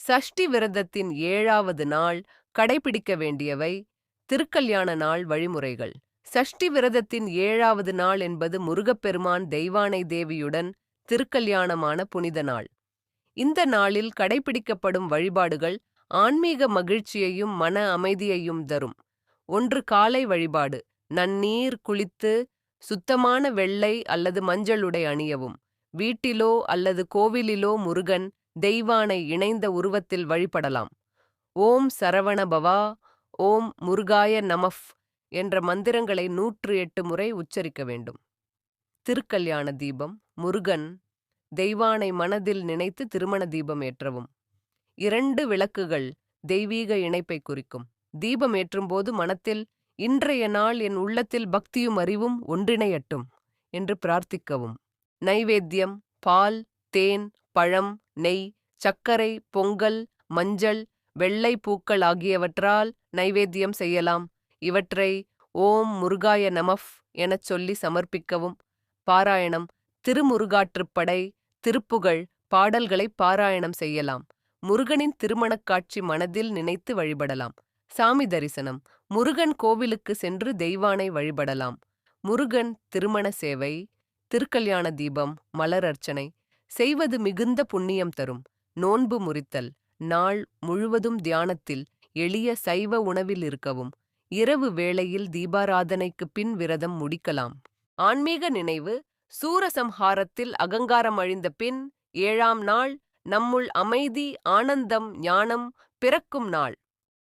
சஷ்டி விரதத்தின் 7வது நாள் கடைபிடிக்க வேண்டியவை. திருக்கல்யாண நாள் வழிமுறைகள். சஷ்டி விரதத்தின் 7வது நாள் என்பது முருகப்பெருமான் தெய்வானை தேவியுடன் திருக்கல்யாணமான புனித நாள். இந்த நாளில் கடைபிடிக்கப்படும் வழிபாடுகள் ஆன்மீக மகிழ்ச்சியையும் மன அமைதியையும் தரும். 1. காலை வழிபாடு. நன்னீர் குளித்து சுத்தமான வெள்ளை அல்லது மஞ்சள் உடை அணியவும். வீட்டிலோ அல்லது கோவிலிலோ முருகன் தெய்வானை இணைந்த உருவத்தில் வழிபடலாம். ஓம் சரவண பவா, ஓம் முருகாய நமஃப் என்ற மந்திரங்களை 108 முறை உச்சரிக்க வேண்டும். திருக்கல்யாண தீபம். முருகன் தெய்வானை மனதில் நினைத்து திருமண தீபம் ஏற்றவும். 2 விளக்குகள் தெய்வீக இணைப்பை குறிக்கும். தீபம் ஏற்றும்போது மனத்தில் இன்றைய நாள் என் உள்ளத்தில் பக்தியும் அறிவும் ஒன்றிணையட்டும் என்று பிரார்த்திக்கவும். நைவேத்தியம். பால், தேன், பழம், நெய், சர்க்கரை, பொங்கல், மஞ்சள், வெள்ளை பூக்கள் ஆகியவற்றால் நைவேத்தியம் செய்யலாம். இவற்றை ஓம் முருகாய நமஃப் எனச் சொல்லி சமர்ப்பிக்கவும். பாராயணம். திருமுருகாற்றுப்படை, திருப்புகழ், பாடல்களை பாராயணம் செய்யலாம். முருகனின் திருமணக் காட்சி மனதில் நினைத்து வழிபடலாம். சாமி தரிசனம். முருகன் கோவிலுக்கு சென்று தெய்வானை வழிபடலாம். முருகன் திருமண சேவை, திருக்கல்யாண தீபம், மலர் அர்ச்சனை செய்வது மிகுந்த புண்ணியம் தரும். நோன்பு முறித்தல். நாள் முழுவதும் தியானத்தில் எளிய சைவ உணவில் இருக்கவும். இரவு வேளையில் தீபாராதனைக்கு பின் விரதம் முடிக்கலாம். ஆன்மீக நினைவு. சூரசம்ஹாரத்தில் அகங்காரம் அழிந்த பின் 7ஆம் நாள் நம்முள் அமைதி, ஆனந்தம், ஞானம் பிறக்கும் நாள்.